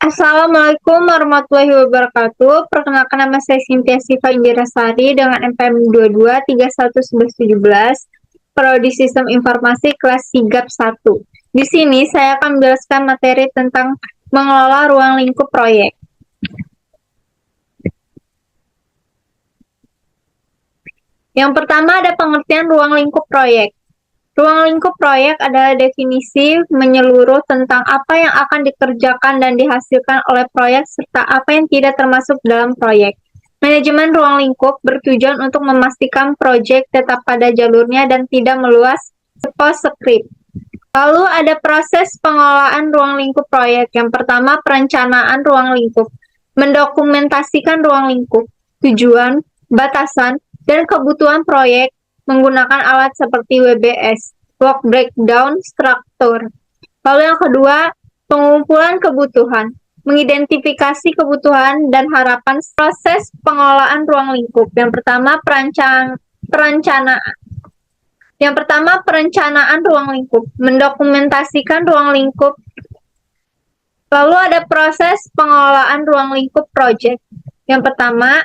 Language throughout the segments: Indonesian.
Assalamualaikum warahmatullahi wabarakatuh. Perkenalkan, nama saya Cynthia Siva Indirasari dengan NPM 22311117, Prodi Sistem Informasi kelas Sigap 1. Di sini saya akan menjelaskan materi tentang mengelola ruang lingkup proyek. Yang pertama ada pengertian ruang lingkup proyek. Ruang lingkup proyek adalah definisi menyeluruh tentang apa yang akan dikerjakan dan dihasilkan oleh proyek serta apa yang tidak termasuk dalam proyek. Manajemen ruang lingkup bertujuan untuk memastikan proyek tetap pada jalurnya dan tidak meluas sepost-script. Lalu ada proses pengelolaan ruang lingkup proyek. Yang pertama, perencanaan ruang lingkup. Mendokumentasikan ruang lingkup, tujuan, batasan, dan kebutuhan proyek menggunakan alat seperti WBS, Work Breakdown Structure. Lalu yang kedua, pengumpulan kebutuhan, mengidentifikasi kebutuhan dan harapan proses pengelolaan ruang lingkup. Yang pertama, perencanaan. Yang pertama, perencanaan ruang lingkup, mendokumentasikan ruang lingkup. Lalu ada proses pengelolaan ruang lingkup project. Yang pertama,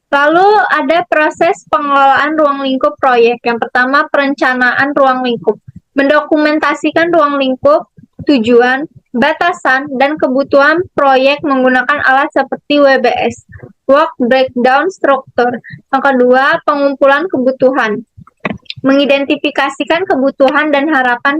lalu ada proses pengelolaan ruang lingkup proyek. Yang pertama, perencanaan ruang lingkup. Mendokumentasikan ruang lingkup, tujuan, batasan, dan kebutuhan proyek menggunakan alat seperti WBS, Work Breakdown Structure. Yang kedua, pengumpulan kebutuhan. Mengidentifikasikan kebutuhan dan harapan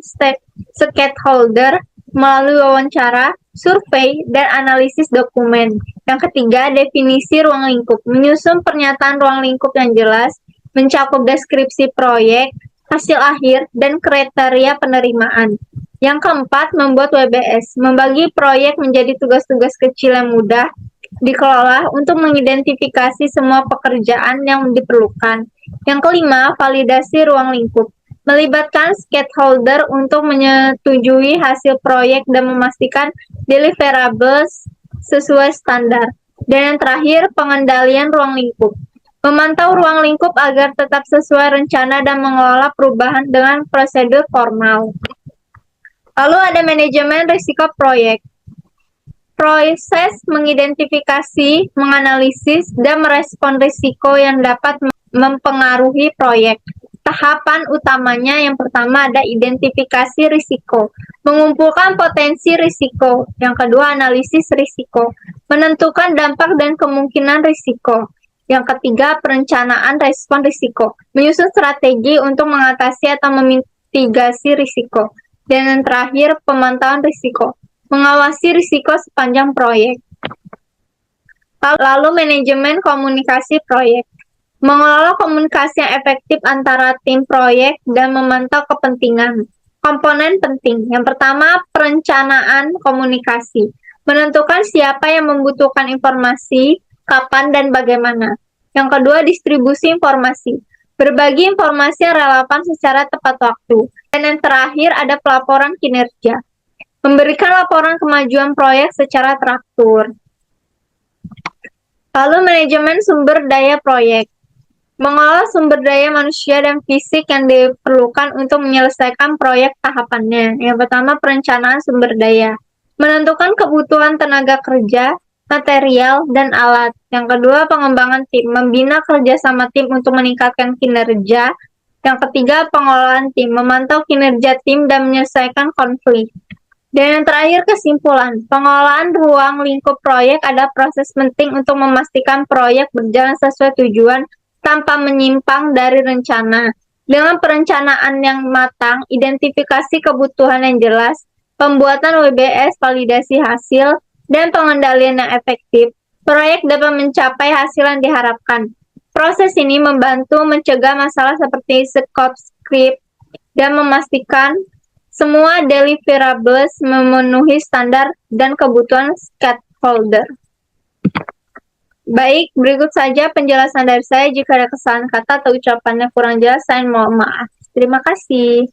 stakeholder melalui wawancara, survei, dan analisis dokumen. Yang ketiga, definisi ruang lingkup. Menyusun pernyataan ruang lingkup yang jelas, mencakup deskripsi proyek, hasil akhir, dan kriteria penerimaan. Yang keempat, membuat WBS. Membagi proyek menjadi tugas-tugas kecil yang mudah dikelola untuk mengidentifikasi semua pekerjaan yang diperlukan. Yang kelima, validasi ruang lingkup. Melibatkan stakeholder untuk menyetujui hasil proyek dan memastikan deliverables sesuai standar. Dan yang terakhir, pengendalian ruang lingkup. Memantau ruang lingkup agar tetap sesuai rencana dan mengelola perubahan dengan prosedur formal. Lalu ada manajemen risiko proyek. Proses mengidentifikasi, menganalisis, dan merespon risiko yang dapat mempengaruhi proyek. Tahapan utamanya yang pertama ada identifikasi risiko, mengumpulkan potensi risiko. Yang kedua, analisis risiko, menentukan dampak dan kemungkinan risiko. Yang ketiga, perencanaan respon risiko, menyusun strategi untuk mengatasi atau memitigasi risiko. Dan yang terakhir, pemantauan risiko, mengawasi risiko sepanjang proyek. Lalu manajemen komunikasi proyek. Mengelola komunikasi yang efektif antara tim proyek dan memantau kepentingan. Komponen penting. Yang pertama, perencanaan komunikasi. Menentukan siapa yang membutuhkan informasi, kapan, dan bagaimana. Yang kedua, distribusi informasi. Berbagi informasi yang relevan secara tepat waktu. Dan yang terakhir, ada pelaporan kinerja. Memberikan laporan kemajuan proyek secara teratur. Lalu manajemen sumber daya proyek. Mengolah sumber daya manusia dan fisik yang diperlukan untuk menyelesaikan proyek tahapannya. Yang pertama, perencanaan sumber daya. Menentukan kebutuhan tenaga kerja, material, dan alat. Yang kedua, pengembangan tim. Membina kerjasama tim untuk meningkatkan kinerja. Yang ketiga, pengolahan tim. Memantau kinerja tim dan menyelesaikan konflik. Dan yang terakhir, kesimpulan. Pengolahan ruang lingkup proyek adalah proses penting untuk memastikan proyek berjalan sesuai tujuan tanpa menyimpang dari rencana. Dengan perencanaan yang matang, identifikasi kebutuhan yang jelas, pembuatan WBS, validasi hasil, dan pengendalian yang efektif, proyek dapat mencapai hasil yang diharapkan. Proses ini membantu mencegah masalah seperti scope script dan memastikan semua deliverables memenuhi standar dan kebutuhan stakeholder. Baik, berikut saja penjelasan dari saya. Jika ada kesalahan kata atau ucapannya kurang jelas, saya mohon maaf. Terima kasih.